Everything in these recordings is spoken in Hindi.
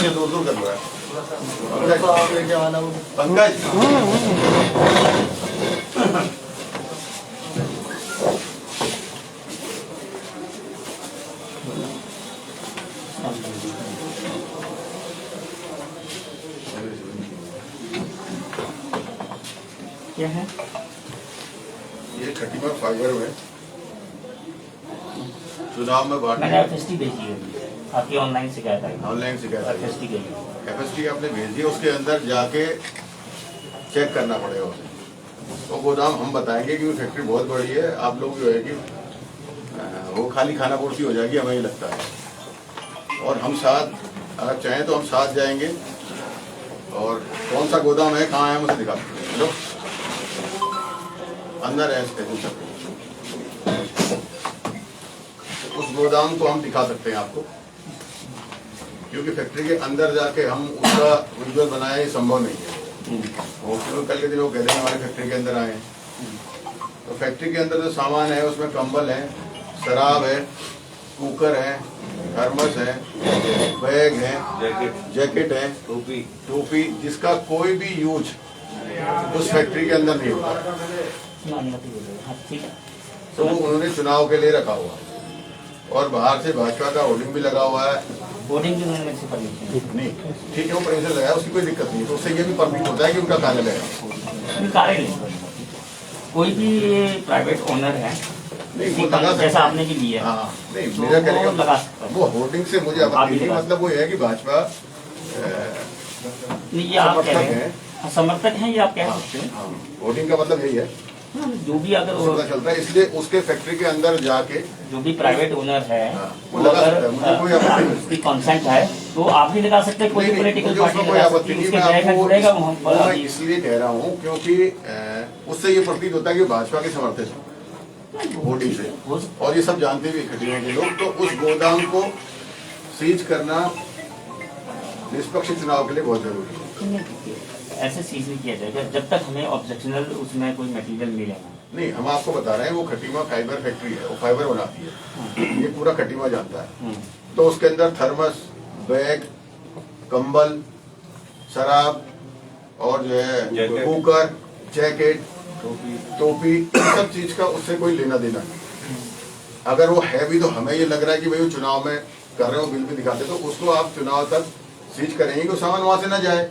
ये दूर दूर कर रहा है पंकज। क्या है ये खटीमा फाइबर में चुनाव में मैंने बांटने एफएसटी भेजी है आपकी ऑनलाइन शिकायत आई ऑनलाइन शिकायत एफएसटी के लिए एफएसटी आपने भेज दी, उसके अंदर जाके चेक करना पड़ेगा उसे। तो गोदाम हम बताएंगे कि फैक्ट्री बहुत बड़ी है, आप लोग जो है कि वो खाली खाना पूर्ति हो जाएगी, हमें ये लगता है। और हम साथ अगर चाहें तो हम साथ जाएंगे और कौन सा गोदाम है कहाँ है मुझे दिखा सकते हैं। अंदर है इसके उस गोदाम को हम दिखा सकते हैं आपको, क्योंकि फैक्ट्री के अंदर जाके हम उसका विजुअल बनाए ये संभव नहीं है। वो कल के दिन वो कहते हैं हमारे फैक्ट्री के अंदर आए, तो फैक्ट्री के अंदर जो सामान है उसमें कंबल है, शराब है, कुकर है, थर्मस है, बैग है, जैकेट है, टोपी जिसका कोई भी यूज उस फैक्ट्री के अंदर नहीं होता, तो वो उन्होंने चुनाव के लिए रखा हुआ। और बाहर से भाजपा का होर्डिंग भी लगा हुआ है। होर्डिंग की उन्होंने मेरे से परमिशन नहीं ठीक है, वो परमिशन लगाया, उसकी कोई दिक्कत नहीं है। तो उससे ये भी परमिट होता है कि उनका कार्यालय है। कार्यालय कोई भी प्राइवेट ओनर है जैसा आपने भी लिया है, हाँ नहीं मेरा कहने का वो होर्डिंग से मुझे आपत्ति नहीं, मतलब वो है कि भाजपा ये आप कह रहे हैं समर्थक हैं, ये आप कह सकते हैं। होर्डिंग का मतलब यही है जो भी अगर पता चलता है, इसलिए उसके फैक्ट्री के अंदर जाके जो भी प्राइवेट ओनर है वो अगर उसकी कॉन्सेंट है तो आप भी लगा सकते हैं, कोई पॉलिटिकल पार्टी कोई आपत्ति नहीं। मैं इसलिए कह रहा हूँ क्योंकि उससे ये प्रतीत होता है कि भाजपा के समर्थक हैं होर्डिंग से, और ये सब जानते भी खटीमा के लोग। तो उस गोदाम को सीज करना निष्पक्ष चुनाव के लिए बहुत जरूरी है। ऐसे सीज नहीं किया जाएगा जब तक हमें ऑब्जेक्शनल उसमें कोई मटेरियल मिलेगा नहीं। हम आपको बता रहे हैं वो खटीमा फाइबर फैक्ट्री है, वो फाइबर बनाती है, ये पूरा खटीमा जानता है। तो उसके अंदर थर्मस, बैग, कंबल, शराब और जो है कुकर, जैकेट, टोपी, इन सब चीज का उससे कोई लेना देना नहीं। अगर वो है भी तो हमें ये लग रहा है कि भाई वो चुनाव में कर रहे हो, बिल भी दिखाते, तो उसको आप चुनाव तक सीज करेंगे कि सामान वहां से न जाए।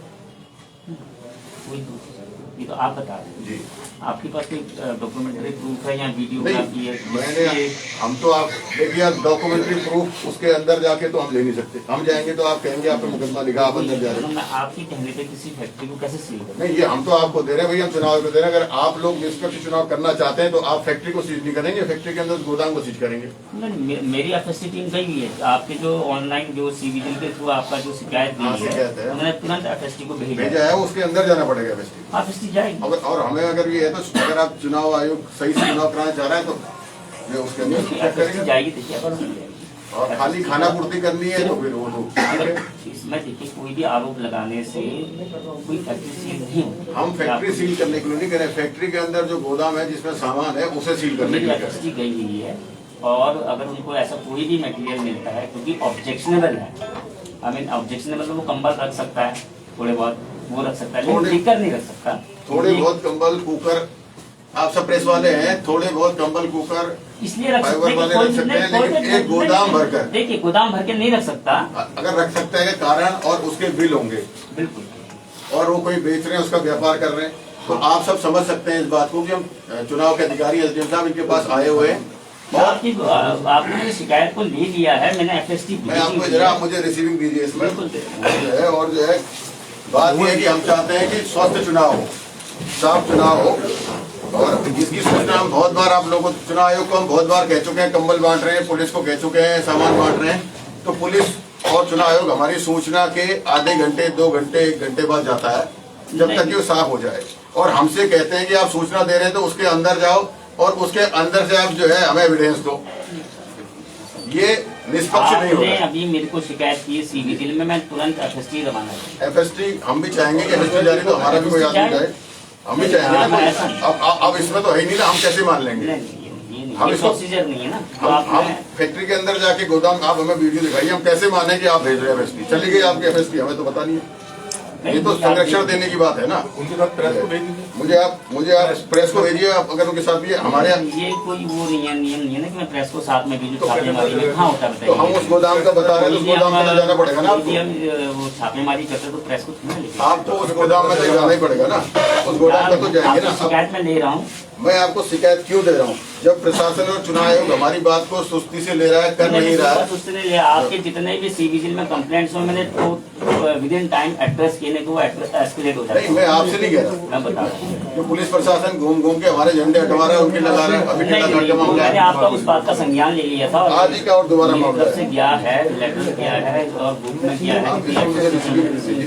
ये तो आप बता रहे हैं जी, आपके पास कोई डॉक्यूमेंट्री प्रूफ है या वीडियो मैंने हम तो आप देखिए डॉक्यूमेंट्री प्रूफ उसके अंदर जाके तो हम ले नहीं सकते। हम जाएंगे तो आप कहेंगे आप पे मुकदमा लिखा, आप अंदर जा रहे हैं। आपकी कहने पे किसी फैक्ट्री को कैसे सील करें? नहीं, ये हम तो आपको दे रहे हैं, भैया हम चुनाव को दे रहे हैं। अगर आप लोग निष्पक्ष चुनाव करना चाहते हैं तो आप फैक्ट्री को सीज नहीं करेंगे, फैक्ट्री के अंदर गोदाम को सीज करेंगे। नहीं, मेरी एफएसटी टीम गई हुई है, आपके जो ऑनलाइन जो सीवीजिल के थ्रू आपका जो शिकायत है उन्होंने तुरंत एफएसटी को भेजा है, उसके अंदर जाना पड़ेगा एफएसटी जाएगी। और हमें अगर ये है तो अगर आप चुनाव आयोग सही से चुनाव कराना चाह रहे हैं तो मैं उसके अंदर चेक करेंगे जाएगी। और खाली खाना पूर्ति करनी है तो फिर वो इसमें देखिए कोई भी आरोप लगाने से कोई फैक्ट्री सील नहीं होती। हम फैक्ट्री सील करने के लिए नहीं कह रहे, फैक्ट्री के अंदर जो गोदाम है जिसमें सामान है उसे सील करने के लिए एफएसटी गई हुई है। और अगर उनको ऐसा कोई भी मटेरियल मिलता है क्योंकि ऑब्जेक्शनेबल है, आई मीन ऑब्जेक्शनेबल, वो कंबल रख सकता है, थोड़े बहुत वो रख सकता है, लेकिन लिकर नहीं रख सकता। थोड़े बहुत कंबल कुकर, आप सब प्रेस वाले हैं, थोड़े बहुत कंबल कुकर इसलिए रख सकते हैं, लेकिन एक गोदाम भरकर, देखिए गोदाम भर के नहीं रख सकता। अगर रख सकता है कारण और उसके बिल होंगे बिल्कुल, और वो कोई बेच रहे हैं उसका व्यापार कर रहे हैं, तो आप सब समझ सकते हैं इस बात को कि हम चुनाव के अधिकारी एसडीएम साहब इनके पास आए हुए हैं। और आपने शिकायत को ले लिया है, मैंने एफएसटी मैं आपको जरा आप मुझे रिसीविंग दीजिए इसमें जो है। और जो है बात यह है कि हम चाहते हैं कि स्वस्थ चुनाव हो, साफ चुनाव हो। और इसकी सूचना हम बहुत बार आप लोगों को, चुनाव आयोग को हम बहुत बार कह चुके हैं, कंबल बांट रहे हैं, पुलिस को कह चुके हैं, सामान बांट रहे हैं। तो पुलिस और चुनाव आयोग हमारी सूचना के आधे घंटे, 2 घंटे, 1 घंटे बाद जाता है, जब तक कि वो साफ हो जाए। और हमसे कहते हैं कि आप सूचना दे रहे हैं तो उसके अंदर जाओ और उसके अंदर से आप जो है हमें एविडेंस दो। ये निष्पक्ष नहीं होगा। अभी मेरे को शिकायत की सीवीजिल में, मैं तुरंत एफएसटी रवाना है। एफएसटी हम भी चाहेंगे कि एफएसटी जारी तो हमारा भी कोई आदमी जाए, हम भी चाहेंगे। अब इसमें तो है ही नहीं ना, हम कैसे मान लेंगे। हम ये इसको प्रोसीजर नहीं है ना। तो हम फैक्ट्री के अंदर जाके गोदाम आप हमें वीडियो दिखाइए, हम कैसे माने कि आप भेज रहे हैं एफएसटी, चली गई आपकी एफएसटी, हमें तो पता नहीं है। ये तो संरक्षण देने की बात है ना। उनके साथ प्रेस को भेज दीजिए। मुझे आप प्रेस को भेजिए, आप अगर उनके साथ भी हमारे ये कोई वो नहीं है, नियम नहीं है ना कि मैं प्रेस को साथ में भेजूं। छापेमारी में कहाँ होता है तो हम उस गोदाम का बता रहे हैं, तो उस गोदाम में जाना पड़ेगा ना आपको। वो छापेमारी करते तो प्रेस को थोड़ा लेके आपको उस गोदाम में तो जाना ही पड़ेगा ना, उस गोदाम में तो जाएंगे ना। शिकायत में ले रहा हूँ। मैं आपको शिकायत क्यों दे रहा हूँ? जब प्रशासन और चुनाव आयोग हमारी बात को सुस्ती से ले रहा है, कर नहीं रहा है। उसने ले आपके जितने भी सीबीजिल में कंप्लेंट्स हो, मैंने तो विद इन टाइम एड्रेस किए, तो वो एस्केलेट हो जाता नहीं, मैं आपसे नहीं कह रहा, मैं बता रहा हूँ। जो पुलिस प्रशासन घूम घूम के हमारे झंडे हटवा रहा है, उनके लगा रहे हैं। अभी कितना घंटे मामला मैंने है, आपका उस बात का संज्ञान ले लिया था। आज ही का और दोबारा मेरी मामला तरफ से है। गया है, लेटर किया है और ग्रुप में किया है। आप इसको मुझे रिसीव कीजिए,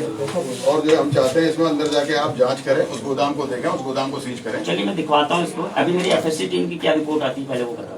और जो हम चाहते हैं इसमें अंदर जाके आप जांच करें, उस गोदाम को देखें, उस गोदाम को सीज करें। चलिए मैं दिखवाता हूँ इसको। अभी मेरी एफएससी टीम की क्या रिपोर्ट आती है पहले वो बताता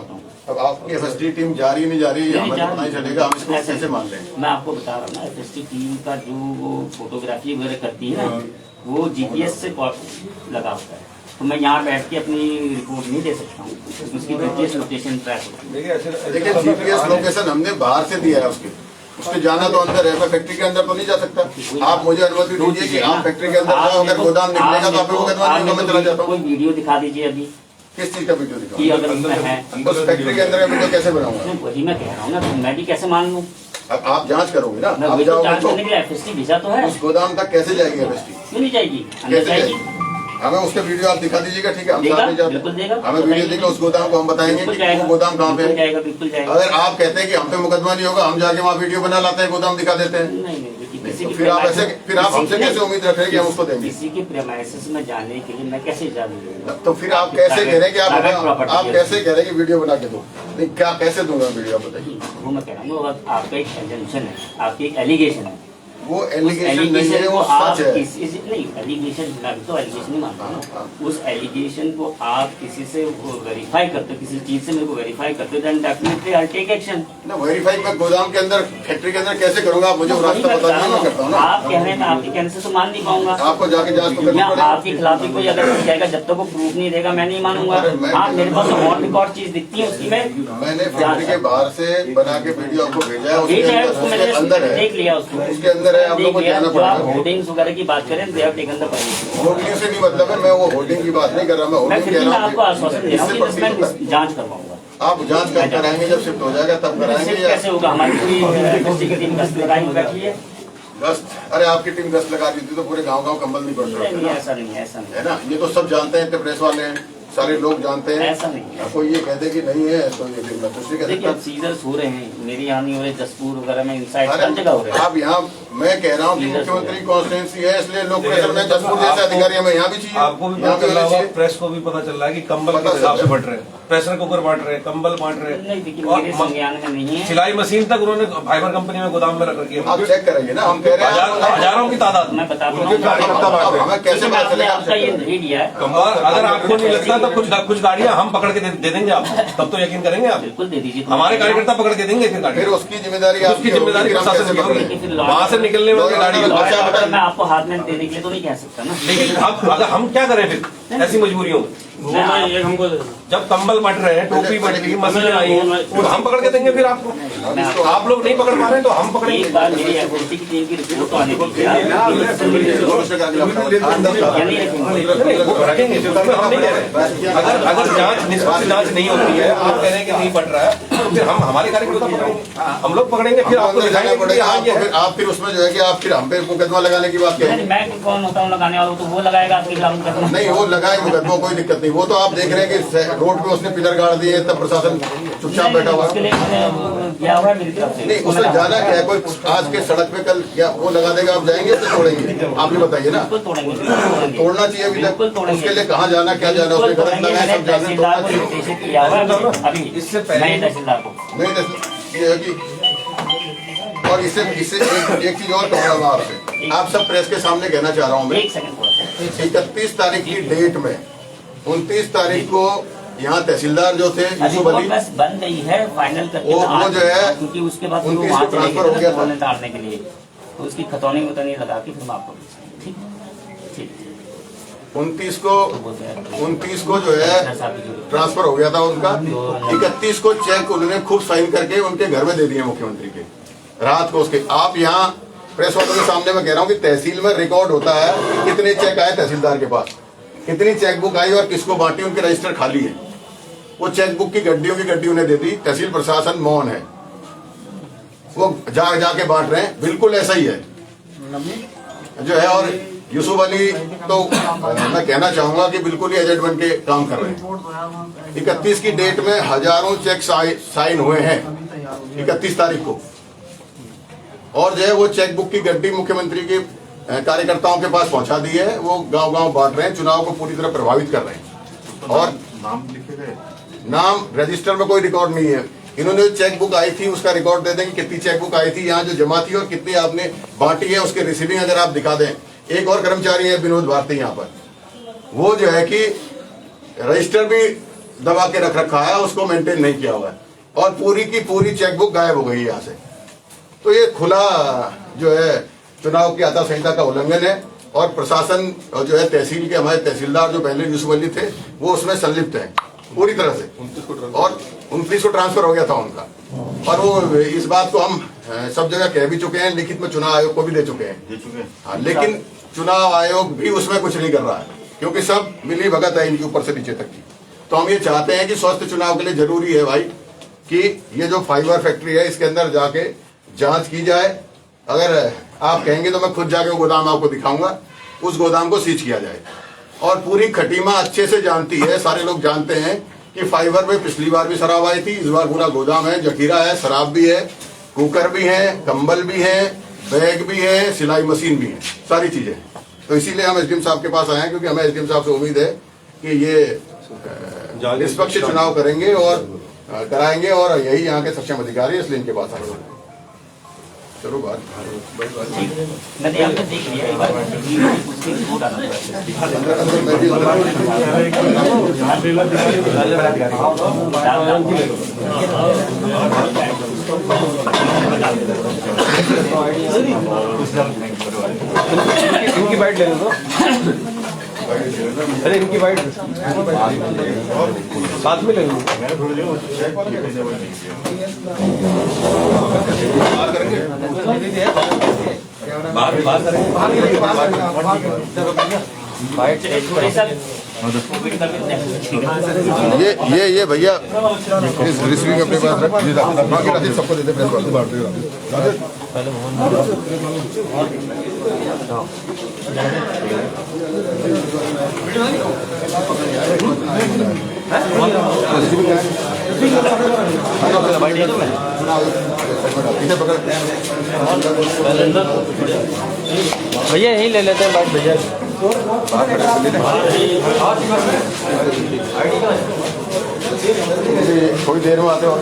हूँ। अब आपकी एफएसटी टीम जा रही है नहीं जा रही है, हमें तो पता नहीं चलेगा, हम इसको कैसे मान लें। मैं आपको बता रहा हूँ ना, एफएसटी टीम का जो वो फोटोग्राफी वगैरह करती है ना, वो जीपीएस से लगा होता है। तो मैं यहाँ बैठ के अपनी रिपोर्ट नहीं दे सकता हूँ, उसकी जीपीएस लोकेशन ट्रैक होती है। देखिए जीपीएस लोकेशन हमने बाहर से दिया है, उसके जाना तो अंदर है, मैं फैक्ट्री के अंदर तो नहीं जा सकता। आप मुझे अनुमति दीजिए कि आप फैक्ट्री के अंदर जाओ, अगर गोदाम निकलेगा तो आप लोगों को मैं चला जाता हूँ। कोई वीडियो दिखा दीजिए अभी। किस चीज का वीडियो दिखाऊं? कि अगर उसमें है उस फैक्ट्री के अंदर वीडियो कैसे बनाऊंगा? वही मैं कह रहा हूँ ना, तो मैं भी कैसे मान लूँ? अब आप जांच करोगे ना, मैं आप वही तो जाओगे जांच तो करने के लिए एफएसटी भेजा तो है। उस गोदाम तक कैसे जाएगी एफएसटी? क्यों नहीं जाएगी? अंदर कैसे जाएगी। जाएगी? हमें उसका वीडियो आप दिखा दीजिएगा, ठीक है? हम देगा, साथ में जाते बिल्कुल देगा। हैं, हमें वीडियो देगा उस गोदाम को, हम बताएंगे बिल्कुल कि जाएगा। वो गोदाम कहाँ पे बिल्कुल है। जाएगा, बिल्कुल जाएगा। अगर आप कहते हैं कि हम पे मुकदमा नहीं होगा, हम जाके वहाँ वीडियो बना लाते हैं, गोदाम दिखा देते हैं, नहीं नहीं, किसी तो की फिर आप ऐसे, फिर आप हमसे किसी- कैसे उम्मीद रख रहे हैं कि हम उसको देंगे? किसी के प्रेमाइसिस में जाने के लिए मैं कैसे जानूंगा? तो फिर आप कैसे कह रहे हैं कि आप प्रॉपर्टी कैसे कह रहे हैं कि वीडियो बना के दो? नहीं, क्या कैसे दूंगा वीडियो, आप बताइए। वो मैं कह रहा हूँ, आपका एक एजेंशन है, आपकी एक एलिगेशन है। वो एलिगेशन नहीं है, वो सच है। नहीं, एलिगेशन मैं तो एलिगेशन नहीं मानता ना। उस एलिगेशन को आप किसी से वेरीफाई करते हो, किसी चीज से मेरे को वेरीफाई करते हो, then definitely I take action. ना वेरीफाई मैं गोदाम के अंदर, फैक्ट्री के अंदर कैसे करूंगा? आप मुझे वो रास्ता पता नहीं, मैं करता हूँ ना। आप कह रहे हैं, मैं आपके कहने से तो मान नहीं पाऊंगा। आपको जाके जांच तो करनी या पड़ेगी। आपके खिलाफ भी कोई अगर हो जाएगा, जब तक वो प्रूफ नहीं देगा मैं नहीं मानूंगा। आप मेरे पास ऑन रिकॉर्ड चीज दिखती है, उसकी मैंने फैक्ट्री के बाहर से बना के वीडियो आपको भेजा है, ठीक है, उसको उसके मैंने अंदर है, देख लिया, उसको उसके अंदर है, आप लोग को जाना जो आप पड़ेगा। होर्डिंग्स वगैरह की बात करें, they have taken the permission. Hoarding से नहीं मतलब है, मैं वो होर्डिंग की बात नहीं कर रहा, मैं मैं होर्डिंग फिर कह भी मैं रहा आपको आश्वासन दे रहा हूँ कि हूँ। इसमें जांच करवाऊंगा। आप जांच कर कराएंगे, जब शिफ्ट हो जाएगा तब कराएंगे सिर्फ या कैसे होगा? हमारी पूरी एफएसटी की टीम गश्त लगाई हो बैठी है। गश्त? अरे आपकी टीम गश्त लगा दी थी तो पूरे गांव कंबल नहीं पड़ रहा नहीं, ऐसा नहीं है, ऐसा नहीं है ना। ये तो सब जानते हैं, इतने प्रेस वाले हैं, सारे लोग जानते हैं। ऐसा नहीं है। कोई ये कहते कि नहीं है तो ये फिर मैं कुछ नहीं कह देखिए, अब सकता। सीजर्स हो रहे हैं, मेरे यहाँ नहीं हो रहे, जसपुर वगैरह में इनसाइड हर जगह हो रहे अरे हैं। आप यहाँ, मैं कह रहा हूँ कि मुख्यमंत्री कॉन्स्टिट्यूंसी है, इसलिए लोग प्रेशर में जसपुर जैसे अधिकारी हमें यहाँ भी चाहिए, आपको भी यहाँ पता भी चल रहा होने होगा, चाहिए। प्रेस को भी पता चल रहा है कि कंबल पता के हिसाब चल से रहा है। बट रहे हैं, प्रेशर कुकर बांट रहे हैं, कंबल बांट रहे हैं, नहीं, देखिए और मेरे संज्ञान में नहीं है। सिलाई मशीन तक उन्होंने फाइबर कंपनी में गोदाम में रख रखी है। आप चेक कराइए ना, हम कह रहे हैं हजारों की तादाद में। मैं बताता हूँ, अब हमें कैसे लेकिन पता आपने चलेगा? आपका ये नहीं दिया है। कंबल अगर आपको नहीं लगता तो कुछ गाड़ियां हम पकड़ के दे देंगे आपको, तब तो यकीन करेंगे आप। बिल्कुल दे दीजिए। हमारे कार्यकर्ता पकड़ के देंगे फिर गाड़ी, फिर उसकी जिम्मेदारी उसकी आपकी जिम्मेदारी होगी, हम प्रशासन कैसे की होगी। पकड़ें? वहां से निकलने वाली गाड़ी अगर मैं आपको हाथ में देने के लिए तो नहीं कह सकता ना। लेकिन अब अगर हम क्या करें फिर ऐसी मजबूरियों में, जब कंबल बट रहे हैं, टोपी बट रही, मशीनें आई हैं, तो हम पकड़ के देंगे फिर आपको। तो आप लोग नहीं पकड़ पा रहे हैं तो हम पकड़ेंगे। एक बार मेरी एफएसटी की टीम की रिपोर्ट तो आने दीजिए। नहीं, वो रखेंगे, उसमें हम नहीं कह रहे। अगर जांच निष्पक्ष जांच नहीं होती है, आप कह रहे हैं कि नहीं बट रहा है, तो फिर हम हमारे कार्यकर्ता पकड़ेंगे, हम लोग पकड़ेंगे, फिर आपको दिखाएंगे कि हाँ ये है। आप फिर उसमें जो है कि आप फिर हम पे मुकदमा लगाने की बात कहेंगे। मैं कौन होता हूँ लगाने वाला? तो वो लगाएगा आपके खिलाफ मुकदमा। नहीं, वो लगाए मुकदमा, कोई दिक्कत नहीं। वो तो आप देख रहे हैं कि रोड पे उसने पिलर गाड़ दिए, तब प्रशासन चुपचाप बैठा हुआ उसके है। लिए मैंने गया हुआ है मेरी तरफ से। नहीं, उसने जाना क्या है? कोई आज के सड़क पे कल क्या वो लगा देगा, आप जाएंगे तो तोड़ेंगे? आप ही बताइए ना। बिल्कुल तोड़ेंगे, तोड़ना चाहिए अभी बिल्कुल तक। तोड़ेंगे। उसके लिए कहाँ जाना, क्या जाना, उसने बिल्कुल गलत तोड़ेंगे। लगाया, मैंने सब जाने तहसीलदार को तोड़ना निर्देशित किया हुआ है अभी, इससे पहले नए तहसीलदार को। नहीं तो ये है कि, और इससे एक चीज और कहूँगा मैं आपसे, आप सब प्रेस के सामने कहना चाह रहा हूँ मैं, एक सेकंड थोड़ा सा। 31 तारीख की डेट में 29 तारीख को यहाँ तहसीलदार जो थे यूसुफ वो अली, बस बन गई है फाइनल करके वो आज जो है, क्योंकि उसके बाद वो 29 वहाँ को चले ट्रांसफर हो गए गया थे था। ना डालने के लिए, तो उसकी खतौनी वतौनी लगा के फिर मैं आपको भेजूंगा। ठीक ठीक। 29 को जो है ट्रांसफर हो गया था उनका। 31 को चेक उन्होंने खूब साइन करके उनके घर में दे दिए मुख्यमंत्री के, रात को उसके। आप यहाँ प्रेस वालों के सामने मैं कह रहा हूँ कि तहसील में रिकॉर्ड होता है कि कितने चेक आए तहसीलदार के पास, कितनी चेकबुक आई और किसको बांटी, उनके रजिस्टर खाली है। वो चेकबुक की गड्डियों की गड्डी उन्हें दे दी। तहसील प्रशासन मौन है, वो जाके बांट रहे हैं। बिल्कुल ऐसा ही है जो है। और यूसुफ अली तो मैं कहना चाहूंगा कि बिल्कुल ही एजेंट बन के काम कर रहे हैं। 31 की डेट में हजारों चेक साइन हुए हैं 31 तारीख को, और जो है वो चेकबुक की गड्डी मुख्यमंत्री के कार्यकर्ताओं के पास पहुंचा दी है। वो गांव-गांव बांट रहे हैं, चुनाव को पूरी तरह प्रभावित कर रहे हैं। और नाम लिखे गए, नाम रजिस्टर में कोई रिकॉर्ड नहीं है। इन्होंने जो चेकबुक आई थी उसका रिकॉर्ड दे दें कि कितनी चेकबुक आई थी, यहाँ जो जमा थी और कितनी आपने बांटी है, उसकी रिसीविंग अगर आप दिखा दें। एक और कर्मचारी है विनोद भारती यहाँ पर, वो जो है कि रजिस्टर भी दबा के रख रखा है, उसको मेंटेन नहीं किया हुआ है, और पूरी की पूरी चेकबुक गायब हो गई यहाँ से। तो ये खुला जो है चुनाव की आचार संहिता का उल्लंघन है। और प्रशासन और जो है तहसील के हमारे तहसीलदार जो पहले यूसुफ अली थे वो उसमें संलिप्त हैं पूरी तरह से। और 29 को ट्रांसफर हो गया था उनका, और वो इस बात को हम सब जगह कह भी चुके हैं, लिखित में चुनाव आयोग को भी दे चुके हैं। हाँ, लेकिन चुनाव आयोग भी उसमें कुछ नहीं कर रहा है, क्योंकि सब मिली भगत है इनके ऊपर से नीचे तक की। तो हम ये चाहते हैं कि स्वस्थ चुनाव के लिए जरूरी है भाई कि ये जो फाइबर फैक्ट्री है इसके अंदर जाके जांच की जाए। अगर आप कहेंगे तो मैं खुद जाके वो गोदाम आपको दिखाऊंगा, उस गोदाम को सीज किया जाए। और पूरी खटीमा अच्छे से जानती है, सारे लोग जानते हैं कि फाइबर में पिछली बार भी शराब आई थी, इस बार पूरा गोदाम है, जखीरा है, शराब भी है, कुकर भी है, कंबल भी है, बैग भी है, सिलाई मशीन भी है, सारी चीजें। तो इसीलिए हम एसडीएम साहब के पास आए हैं, क्योंकि हमें एसडीएम साहब से उम्मीद है कि ये निष्पक्ष चुनाव करेंगे और कराएंगे, और यही यहाँ के सक्षम अधिकारी है, इसलिए इनके पास आए हैं। चलो बात नहीं, आपने देख लिया एक बार उसकी रिपोर्ट आना इनकी बाइट ले लो। अरे इनकी बाइट साथ में ले लो। बात करेंगे ये भैया इस रिसीविंग अपने पास रख दीजिए, बाकी रसीद सबको देते प्रेस वाले। भैया यही ले लेते हैं बाइट भैया। थोड़ी देर में आते हो।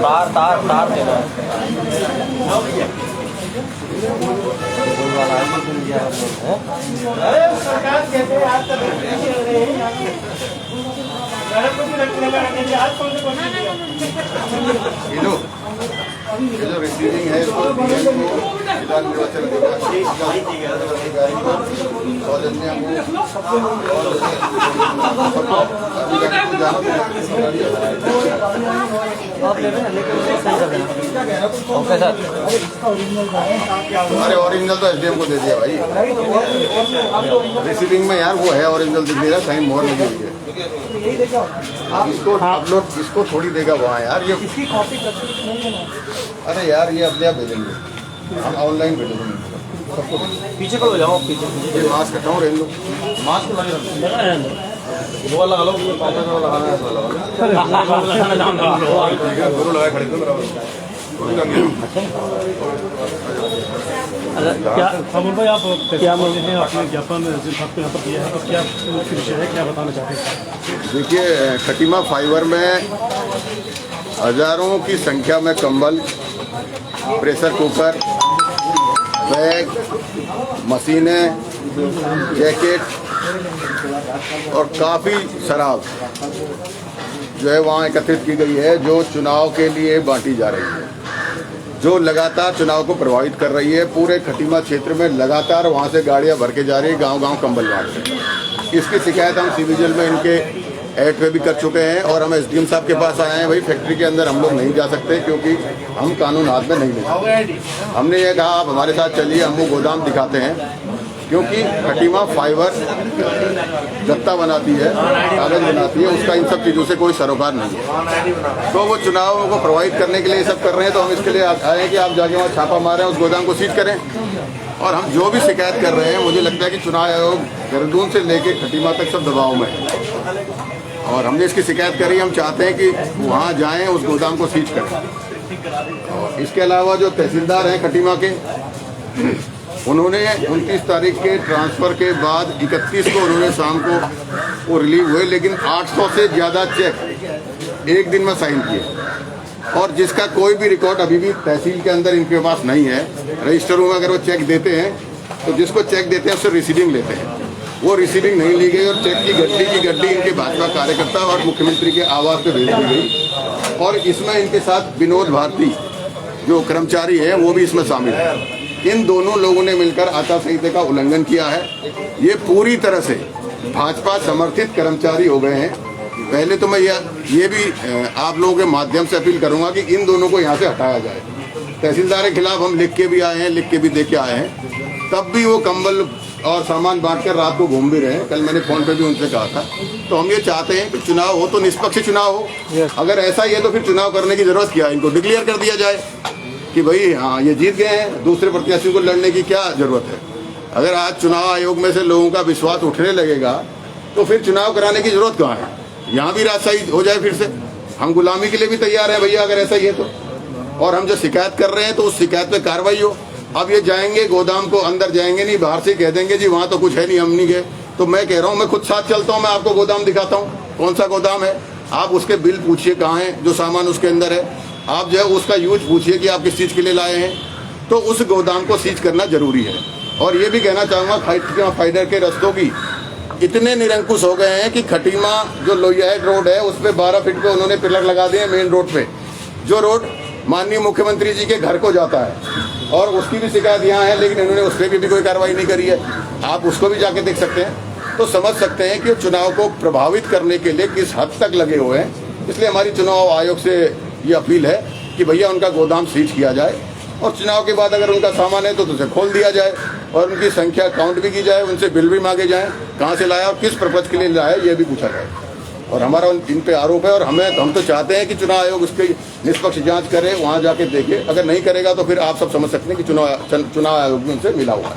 तार तार तार देना सरकार कहते हैं आज तक ये जो रिसीविंग है इसको जिला निर्वाचन अधिकारी को सौजन्या ओके सर। अरे ओरिजिनल तो एसडीएम को दे दिया भाई, रिसीविंग में यार वो है ओरिजिनल दिख रहा है, साइन मोहर लगी हुई है। इसको अपलोड इसको थोड़ी देगा वहाँ यार, ये इसकी कॉपी अरे यार ये अपने आप भेजेंगे, हम ऑनलाइन भेजेंगे सबको। पीछे को जाओ, पीछे ये मास्क हटाओ, रहने दो। मास्क वो लगा लो, लगाना है दोनों लगाए खड़े थे मेरा। क्या अमन भाई आप क्या मांगे हैं आपने ज्ञापन आपको यहाँ पर दिया है, तो क्या मुख्य विषय है, क्या बताना चाहते हैं? देखिए, खटीमा फाइबर में हजारों की संख्या में कंबल, प्रेशर कुकर, बैग, मशीनें, जैकेट और काफ़ी शराब जो है वहाँ एकत्रित की गई है, जो चुनाव के लिए बांटी जा रही है, जो लगातार चुनाव को प्रभावित कर रही है। पूरे खटीमा क्षेत्र में लगातार वहाँ से गाड़ियाँ भर के जा रही है, गांव-गांव कंबल बांट रहे हैं। इसकी शिकायत हम सिविल जल में इनके ऐड पे भी कर चुके हैं और हम एसडीएम साहब के पास आए हैं। भाई फैक्ट्री के अंदर हम लोग नहीं जा सकते क्योंकि हम कानून हाथ में नहीं ले सकते। हमने ये कहा आप हमारे साथ चलिए, हम वो गोदाम दिखाते हैं, क्योंकि खटीमा फाइबर गत्ता बनाती है, कागज बनाती है, उसका इन सब चीज़ों से कोई सरोकार नहीं है। तो वो चुनाव को प्रभावित करने के लिए ये सब कर रहे हैं। तो हम इसके लिए आए हैं कि आप जाके वहाँ छापा मारें, उस गोदाम को सीज करें। और हम जो भी शिकायत कर रहे हैं, मुझे लगता है कि चुनाव आयोग देहरादून से लेके खटीमा तक सब दबाव में है और हमने इसकी शिकायत करी। हम चाहते हैं कि वहाँ जाएं, उस गोदाम को सीज करें। और इसके अलावा जो तहसीलदार हैं खटीमा के, उन्होंने 29 तारीख के ट्रांसफ़र के बाद 31 को उन्होंने शाम को वो रिलीव हुए, लेकिन 800 से ज़्यादा चेक एक दिन में साइन किए और जिसका कोई भी रिकॉर्ड अभी भी तहसील के अंदर इनके पास नहीं है। रजिस्टरों में अगर वो चेक देते हैं तो जिसको चेक देते हैं उससे रिसीडिंग लेते हैं, वो रिसीडिंग नहीं ली गई और चेक की गड्डी इनके भाजपा कार्यकर्ता और मुख्यमंत्री के आवास पे भेज दी गई। और इसमें इनके साथ विनोद भारती जो कर्मचारी है वो भी इसमें शामिल है। इन दोनों लोगों ने मिलकर आचार संहिता का उल्लंघन किया है। ये पूरी तरह से भाजपा समर्थित कर्मचारी हो गए हैं। पहले तो मैं ये भी आप लोगों के माध्यम से अपील करूंगा कि इन दोनों को यहाँ से हटाया जाए। तहसीलदार के खिलाफ हम लिख के भी आए हैं, लिख के भी दे के आए हैं, तब भी वो कंबल और सामान बांटकर रात को घूम भी रहे हैं। कल मैंने फोन पे भी उनसे कहा था। तो हम ये चाहते हैं कि चुनाव हो तो निष्पक्ष चुनाव हो। अगर ऐसा ही है तो फिर चुनाव करने की जरूरत क्या है, इनको डिक्लेयर कर दिया जाए कि भाई हाँ ये जीत गए हैं, दूसरे प्रत्याशियों को लड़ने की क्या जरूरत है। अगर आज चुनाव आयोग में से लोगों का विश्वास उठने लगेगा तो फिर चुनाव कराने की जरूरत कहाँ है। यहाँ भी राजशाही हो जाए फिर से। हम गुलामी के लिए भी तैयार हैं भैया, अगर ऐसा ही है तो। और हम जो शिकायत कर रहे हैं तो उस शिकायत पे कार्रवाई हो। अब ये जाएंगे गोदाम को, अंदर जाएंगे नहीं, बाहर से कह देंगे जी वहाँ तो कुछ है नहीं, हम नहीं गए। तो मैं कह रहा हूँ, मैं खुद साथ चलता हूँ, मैं आपको गोदाम दिखाता हूँ कौन सा गोदाम है। आप उसके बिल पूछिए कहाँ है, जो सामान उसके अंदर है। आप जो है उसका यूज पूछिए कि आप किस चीज़ के लिए लाए हैं। तो उस गोदाम को सीज करना जरूरी है। और ये भी कहना चाहूँगा, खटीमा फाइबर के रस्तों की इतने निरंकुश हो गए हैं कि खटीमा जो लोहियाहेट रोड है उस पर 12 फीट पे उन्होंने पिलर लगा दिए मेन रोड पे, जो रोड माननीय मुख्यमंत्री जी के घर को जाता है। और उसकी भी शिकायत यहाँ है, लेकिन इन्होंने उस पर भी कोई कार्रवाई नहीं करी है। आप उसको भी जाके देख सकते हैं, तो समझ सकते हैं कि चुनाव को प्रभावित करने के लिए किस हद तक लगे हुए हैं। इसलिए हमारी चुनाव आयोग से ये अपील है कि भैया उनका गोदाम सीज किया जाए और चुनाव के बाद अगर उनका सामान है तो उसे खोल दिया जाए और उनकी संख्या काउंट भी की जाए, उनसे बिल भी मांगे जाएं, कहाँ से लाया और किस पर्पज के लिए लाया ये भी पूछा जाए। और हमारा इन पे आरोप है और हम तो चाहते हैं कि चुनाव आयोग इसकी निष्पक्ष जांच करे, वहाँ जाके देखे। अगर नहीं करेगा तो फिर आप सब समझ सकते हैं कि चुनाव आयोग भी उनसे मिला हुआ है।